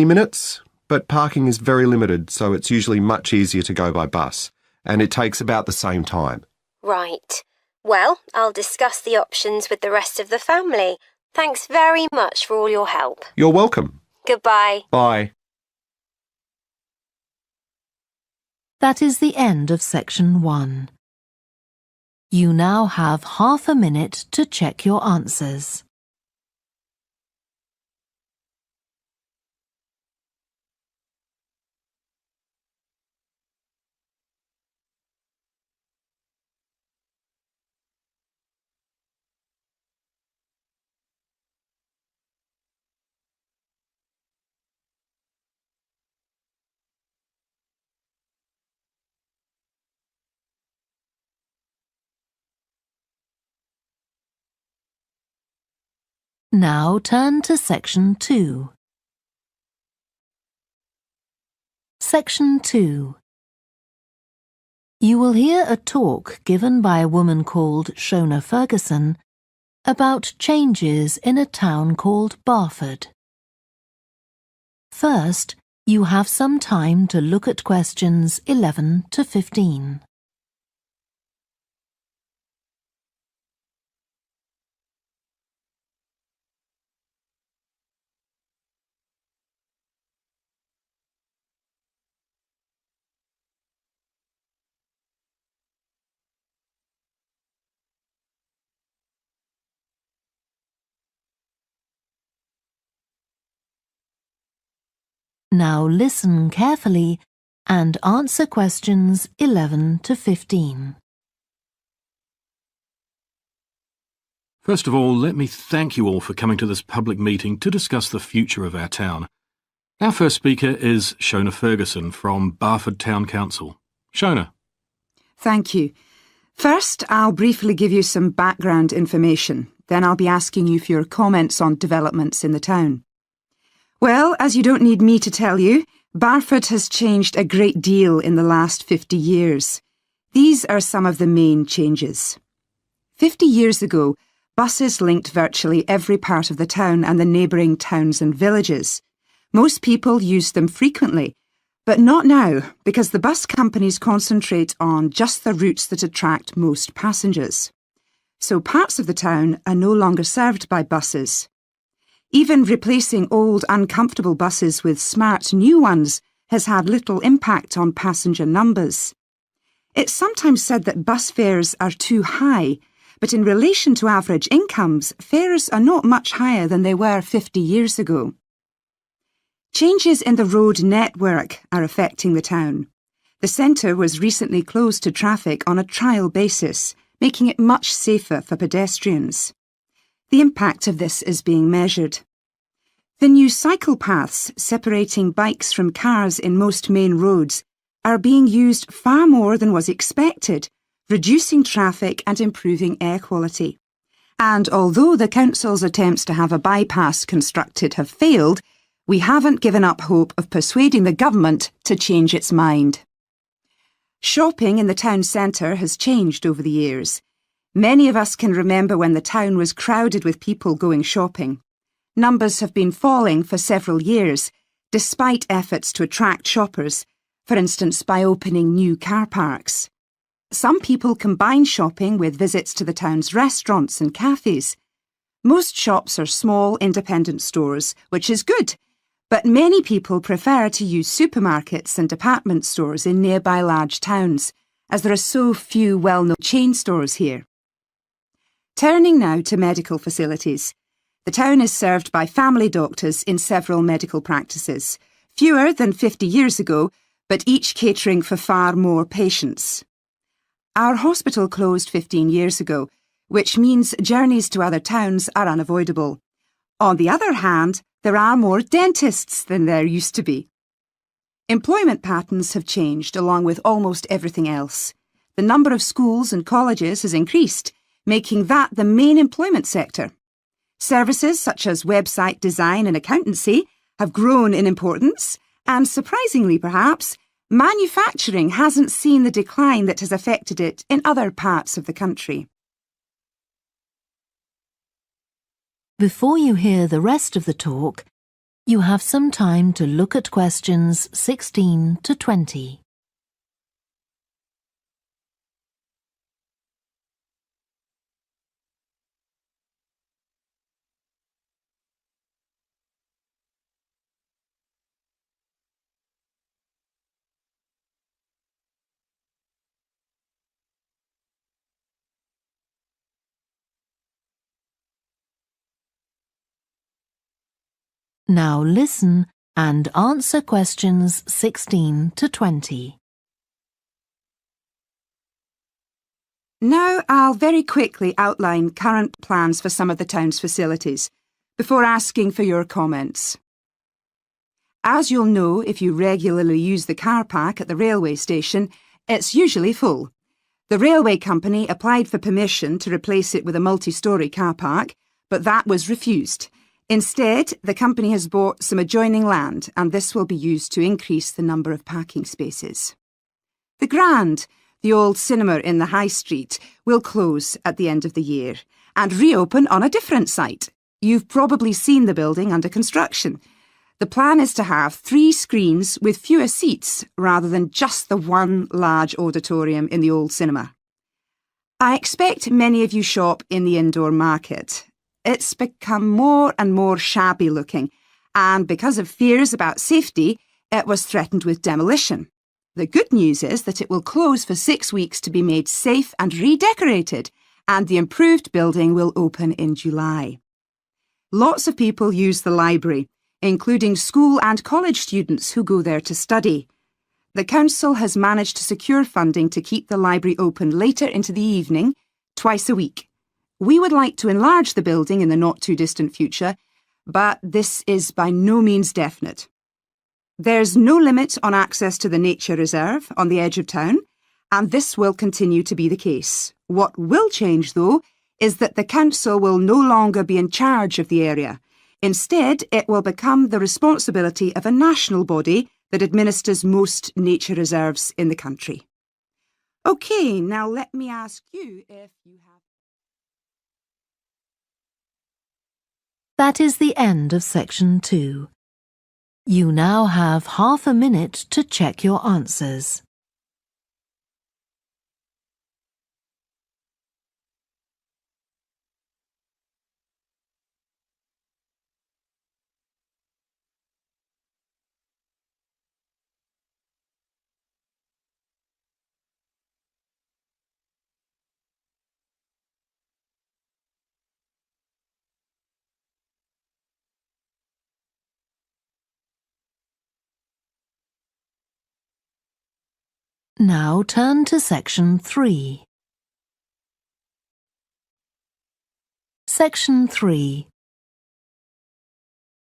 minutes, but parking is very limited, so it's usually much easier to go by bus, and it takes about the same time. Right. Well, I'll discuss the options with the rest of the family. Thanks very much for all your help. You're welcome. Goodbye. Bye. That is the end of section 1. You now have half a minute to check your answers. Now turn to section 2. Section 2. You will hear a talk given by a woman called Shona Ferguson about changes in a town called Barford. First, you have some time to look at questions 11 to 15. Now listen carefully and answer questions 11 to 15. First of all, let me thank you all for coming to this public meeting to discuss the future of our town. Our first speaker is Shona Ferguson from Barford Town Council. Shona. Thank you. First, I'll briefly give you some background information. Then I'll be asking you for your comments on developments in the town. Well, as you don't need me to tell you, Barford has changed a great deal in the last 50 years. These are some of the main changes. 50 years ago, buses linked virtually every part of the town and the neighbouring towns and villages. Most people used them frequently, but not now, because the bus companies concentrate on just the routes that attract most passengers. So parts of the town are no longer served by buses. Even replacing old, uncomfortable buses with smart new ones has had little impact on passenger numbers. It's sometimes said that bus fares are too high, but in relation to average incomes, fares are not much higher than they were 50 years ago. Changes in the road network are affecting the town. The centre was recently closed to traffic on a trial basis, making it much safer for pedestrians. The impact of this is being measured. The new cycle paths separating bikes from cars in most main roads are being used far more than was expected, reducing traffic and improving air quality. And although the council's attempts to have a bypass constructed have failed, we haven't given up hope of persuading the government to change its mind. Shopping in the town centre has changed over the years. Many of us can remember when the town was crowded with people going shopping. Numbers have been falling for several years, despite efforts to attract shoppers, for instance by opening new car parks. Some people combine shopping with visits to the town's restaurants and cafes. Most shops are small independent stores, which is good, but many people prefer to use supermarkets and department stores in nearby large towns, as there are so few well-known chain stores here. Turning now to medical facilities. The town is served by family doctors in several medical practices, fewer than 50 years ago, but each catering for far more patients. Our hospital closed 15 years ago, which means journeys to other towns are unavoidable. On the other hand, there are more dentists than there used to be. Employment patterns have changed along with almost everything else. The number of schools and colleges has increased, making that the main employment sector. Services such as website design and accountancy have grown in importance, and surprisingly perhaps, manufacturing hasn't seen the decline that has affected it in other parts of the country. Before you hear the rest of the talk, You have some time to look at questions 16 to 20. Now listen and answer questions 16 to 20. Now I'll very quickly outline current plans for some of the town's facilities before asking for your comments. As you'll know if you regularly use the car park at the railway station, it's usually full. The railway company applied for permission to replace it with a multi-storey car park, but that was refused. Instead, the company has bought some adjoining land, and this will be used to increase the number of parking spaces. The Grand, the old cinema in the High Street, will close at the end of the year and reopen on a different site. You've probably seen the building under construction. The plan is to have 3 screens with fewer seats rather than just the one large auditorium in the old cinema. I expect many of you shop in the indoor market. It's become more and more shabby looking, and because of fears about safety, it was threatened with demolition. The good news is that it will close for 6 weeks to be made safe and redecorated, and the improved building will open in July. Lots of people use the library, including school and college students who go there to study. The council has managed to secure funding to keep the library open later into the evening, twice a week. We would like to enlarge the building in the not-too-distant future, but this is by no means definite. There's no limit on access to the nature reserve on the edge of town, and this will continue to be the case. What will change, though, is that the council will no longer be in charge of the area. Instead, it will become the responsibility of a national body that administers most nature reserves in the country. OK, now let me ask you if you have... That is the end of section 2. You now have half a minute to check your answers. Now turn to section 3. Section 3.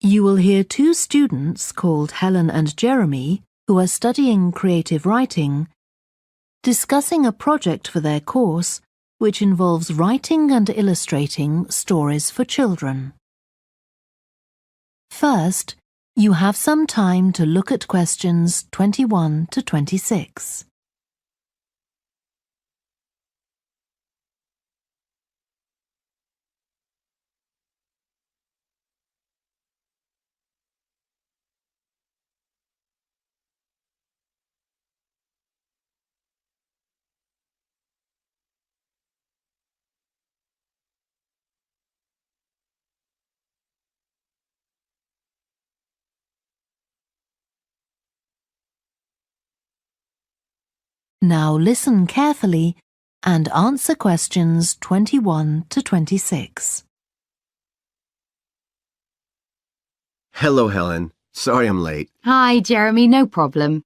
You will hear 2 students called Helen and Jeremy, who are studying creative writing, discussing a project for their course which involves writing and illustrating stories for children. First, you have some time to look at questions 21 to 26. Now listen carefully and answer questions 21 to 26. Hello, Helen. Sorry I'm late. Hi, Jeremy, no problem.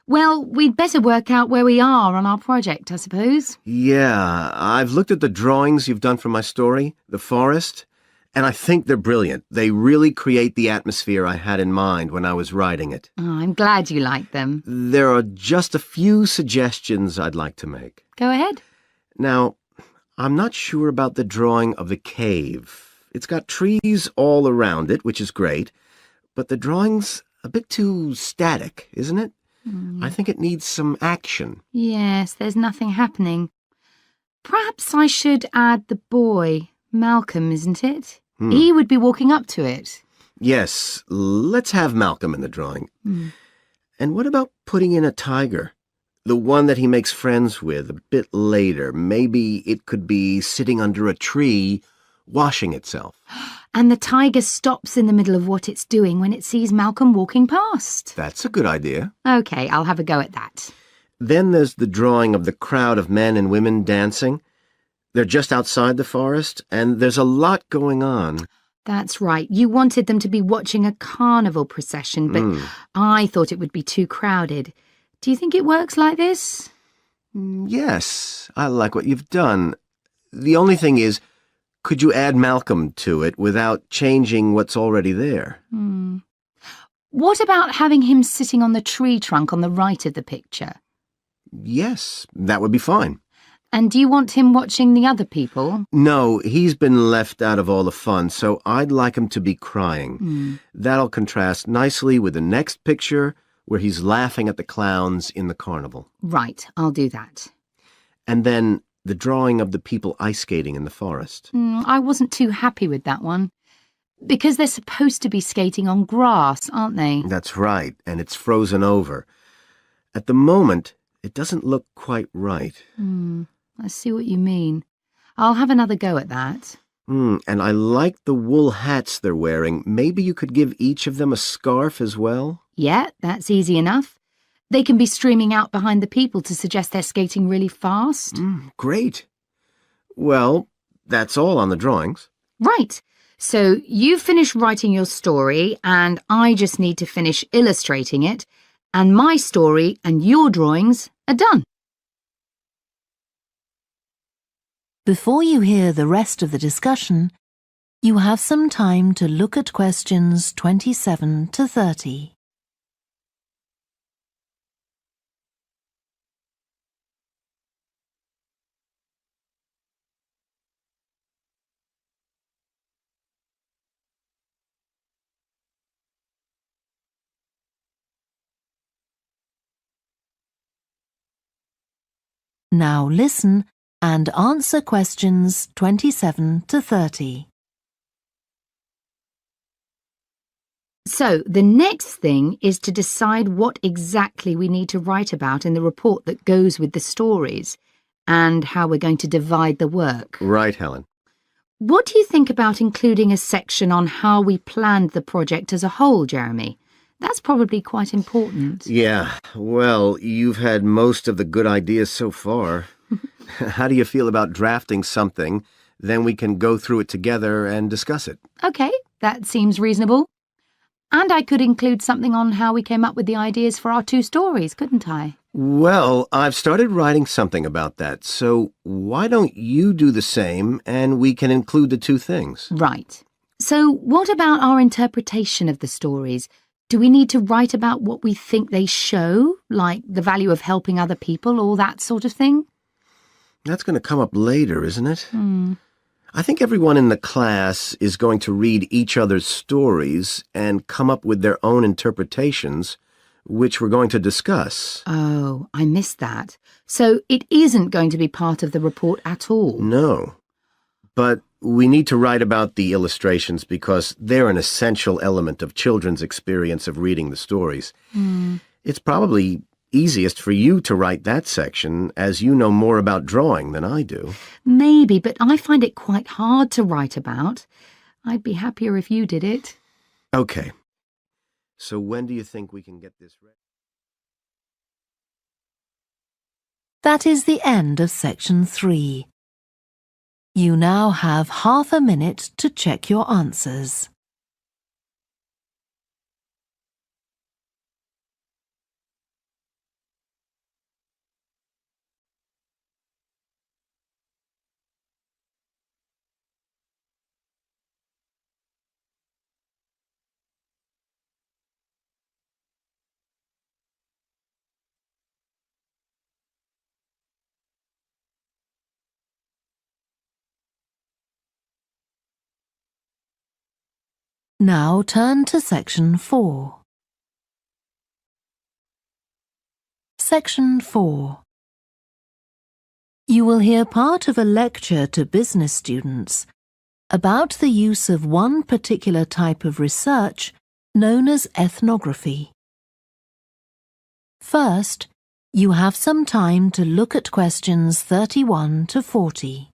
Well, we'd better work out where we are on our project, I suppose. Yeah, I've looked at the drawings you've done for my story, The Forest, and I think they're brilliant. They really create the atmosphere I had in mind when I was writing it. Oh, I'm glad you like them. There are just a few suggestions I'd like to make. Go ahead. Now, I'm not sure about the drawing of the cave. It's got trees all around it, which is great, but the drawing's a bit too static, isn't it? I think it needs some action. Yes, there's nothing happening. Perhaps I should add the boy. Malcolm, isn't it? He would be walking up to it. Yes, let's have Malcolm in the drawing. And what about putting in a tiger? The one that he makes friends with a bit later. Maybe it could be sitting under a tree, washing itself. And the tiger stops in the middle of what it's doing when it sees Malcolm walking past. That's a good idea. OK, I'll have a go at that. Then there's the drawing of the crowd of men and women dancing. They're just outside the forest, and there's a lot going on. That's right. You wanted them to be watching a carnival procession, but I thought it would be too crowded. Do you think it works like this? Yes, I like what you've done. The only thing is, could you add Malcolm to it without changing what's already there? What about having him sitting on the tree trunk on the right of the picture? Yes, that would be fine. And do you want him watching the other people? No, he's been left out of all the fun, so I'd like him to be crying. That'll contrast nicely with the next picture, where he's laughing at the clowns in the carnival. Right, I'll do that. And then the drawing of the people ice skating in the forest. I wasn't too happy with that one. Because they're supposed to be skating on grass, aren't they? That's right, and it's frozen over. At the moment, it doesn't look quite right. I see what you mean. I'll have another go at that. And I like the wool hats they're wearing. Maybe you could give each of them a scarf as well? Yeah, that's easy enough. They can be streaming out behind the people to suggest they're skating really fast. Great. Well, that's all on the drawings. Right. So you finish writing your story and I just need to finish illustrating it, and my story and your drawings are done. Before you hear the rest of the discussion, you have some time to look at questions 27 to 30. Now listen and answer questions 27 to 30. So the next thing is to decide what exactly we need to write about in the report that goes with the stories and how we're going to divide the work. Right, Helen. What do you think about including a section on how we planned the project as a whole, Jeremy? That's probably quite important. Yeah, well, you've had most of the good ideas so far. How do you feel about drafting something? Then we can go through it together and discuss it. OK, that seems reasonable. And I could include something on how we came up with the ideas for our two stories, couldn't I? Well, I've started writing something about that, so why don't you do the same and we can include the two things? Right. So what about our interpretation of the stories? Do we need to write about what we think they show, like the value of helping other people or that sort of thing? That's going to come up later, isn't it? I think everyone in the class is going to read each other's stories and come up with their own interpretations, which we're going to discuss. Oh, I missed that. So it isn't going to be part of the report at all? No. But we need to write about the illustrations because they're an essential element of children's experience of reading the stories. It's probably easiest for you to write that section, as you know more about drawing than I do. Maybe, but I find it quite hard to write about. I'd be happier if you did it. Okay. So when do you think we can get this ready? That is the end of section 3. You now have half a minute to check your answers. Now turn to section 4. Section 4. You will hear part of a lecture to business students about the use of one particular type of research known as ethnography. First, you have some time to look at questions 31 to 40.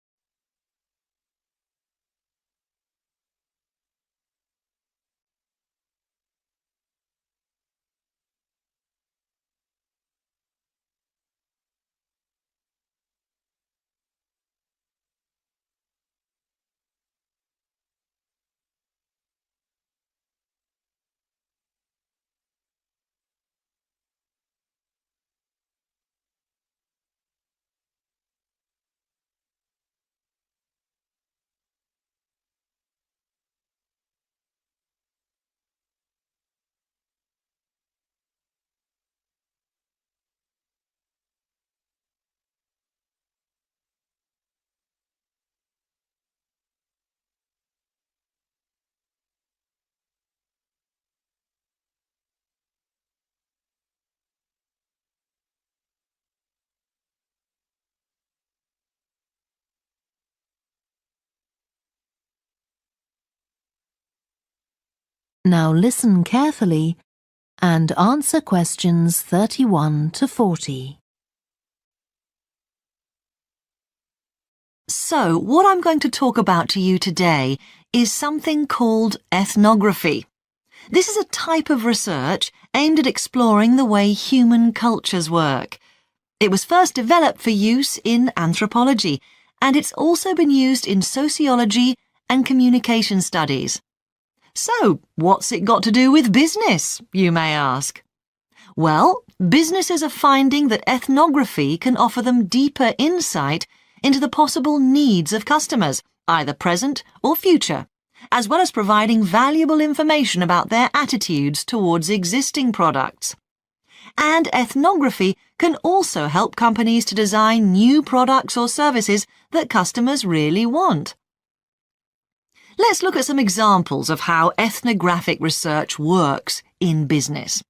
Now listen carefully and answer questions 31 to 40. So, what I'm going to talk about to you today is something called ethnography. This is a type of research aimed at exploring the way human cultures work. It was first developed for use in anthropology, and it's also been used in sociology and communication studies. So, what's it got to do with business, you may ask? Well, businesses are finding that ethnography can offer them deeper insight into the possible needs of customers, either present or future, as well as providing valuable information about their attitudes towards existing products. And ethnography can also help companies to design new products or services that customers really want. Let's look at some examples of how ethnographic research works in business.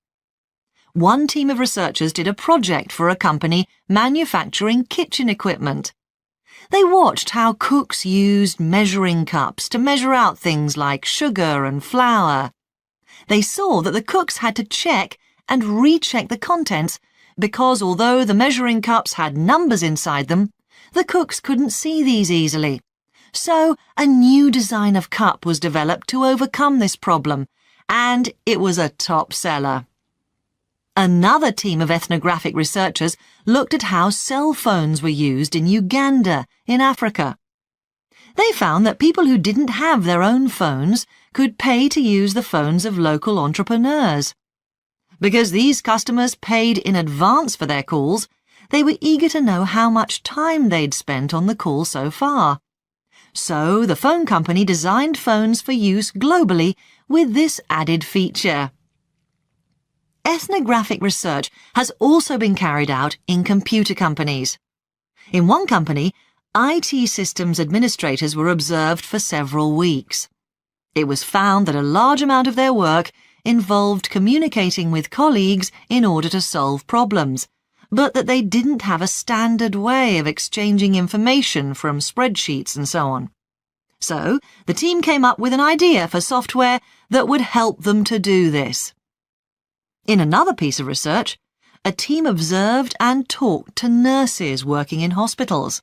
One team of researchers did a project for a company manufacturing kitchen equipment. They watched how cooks used measuring cups to measure out things like sugar and flour. They saw that the cooks had to check and recheck the contents because although the measuring cups had numbers inside them, the cooks couldn't see these easily. So a new design of cup was developed to overcome this problem, and it was a top seller. Another team of ethnographic researchers looked at how cell phones were used in Uganda, in Africa. They found that people who didn't have their own phones could pay to use the phones of local entrepreneurs. Because these customers paid in advance for their calls, they were eager to know how much time they'd spent on the call so far. So the phone company designed phones for use globally with this added feature. Ethnographic research has also been carried out in computer companies. In one company, IT systems administrators were observed for several weeks. It was found that a large amount of their work involved communicating with colleagues in order to solve problems, but that they didn't have a standard way of exchanging information from spreadsheets and so on. So, the team came up with an idea for software that would help them to do this. In another piece of research, a team observed and talked to nurses working in hospitals.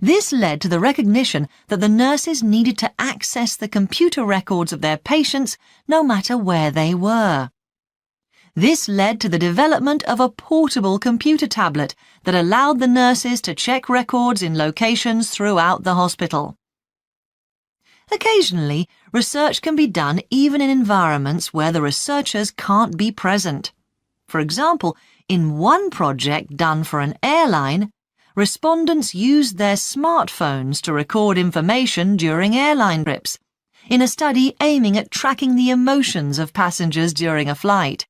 This led to the recognition that the nurses needed to access the computer records of their patients no matter where they were. This led to the development of a portable computer tablet that allowed the nurses to check records in locations throughout the hospital. Occasionally, research can be done even in environments where the researchers can't be present. For example, in one project done for an airline, respondents used their smartphones to record information during airline trips, in a study aiming at tracking the emotions of passengers during a flight.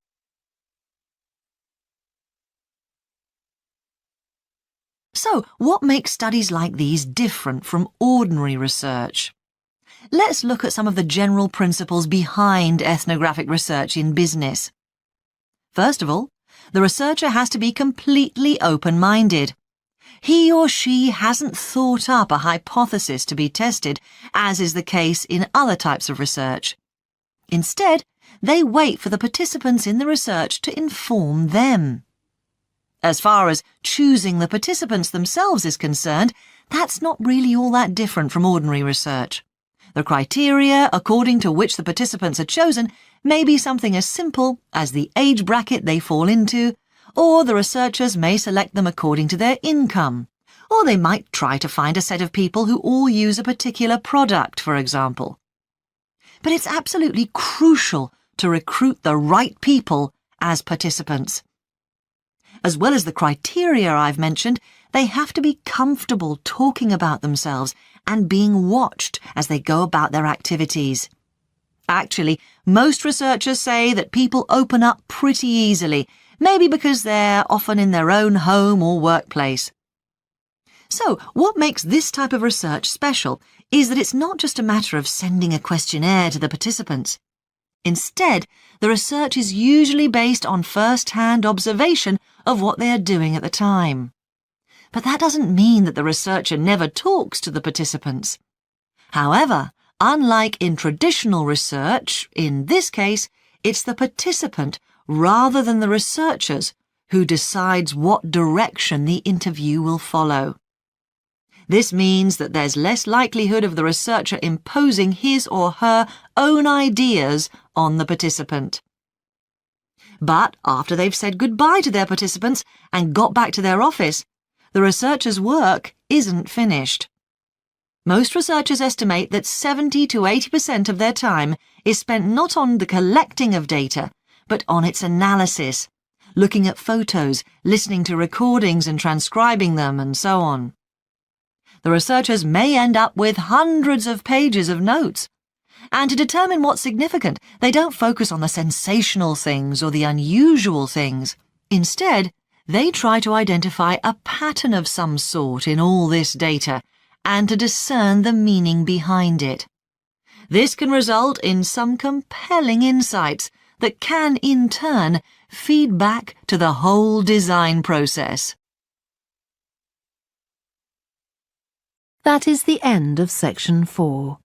So, what makes studies like these different from ordinary research? Let's look at some of the general principles behind ethnographic research in business. First of all, the researcher has to be completely open-minded. He or she hasn't thought up a hypothesis to be tested, as is the case in other types of research. Instead, they wait for the participants in the research to inform them. As far as choosing the participants themselves is concerned, that's not really all that different from ordinary research. The criteria according to which the participants are chosen may be something as simple as the age bracket they fall into, or the researchers may select them according to their income, or they might try to find a set of people who all use a particular product, for example. But it's absolutely crucial to recruit the right people as participants. As well as the criteria I've mentioned, they have to be comfortable talking about themselves and being watched as they go about their activities. Actually, most researchers say that people open up pretty easily, maybe because they're often in their own home or workplace. So, what makes this type of research special is that it's not just a matter of sending a questionnaire to the participants. Instead, the research is usually based on first-hand observation of what they are doing at the time. But that doesn't mean that the researcher never talks to the participants. However, unlike in traditional research, in this case, it's the participant rather than the researchers who decides what direction the interview will follow. This means that there's less likelihood of the researcher imposing his or her own ideas on the participant. But after they've said goodbye to their participants and got back to their office, the researcher's work isn't finished. Most researchers estimate that 70 to 80% of their time is spent not on the collecting of data, but on its analysis, looking at photos, listening to recordings and transcribing them, and so on. The researchers may end up with hundreds of pages of notes. And to determine what's significant, they don't focus on the sensational things or the unusual things. Instead, they try to identify a pattern of some sort in all this data and to discern the meaning behind it. This can result in some compelling insights that can, in turn, feed back to the whole design process. That is the end of section 4.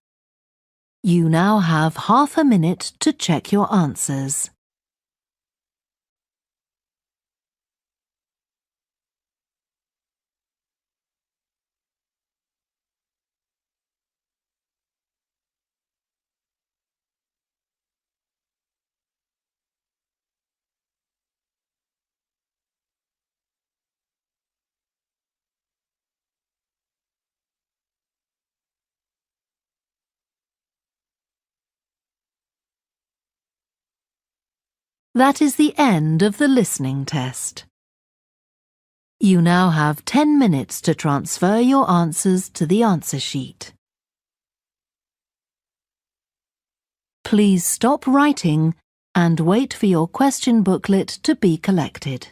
You now have half a minute to check your answers. That is the end of the listening test. You now have 10 minutes to transfer your answers to the answer sheet. Please stop writing and wait for your question booklet to be collected.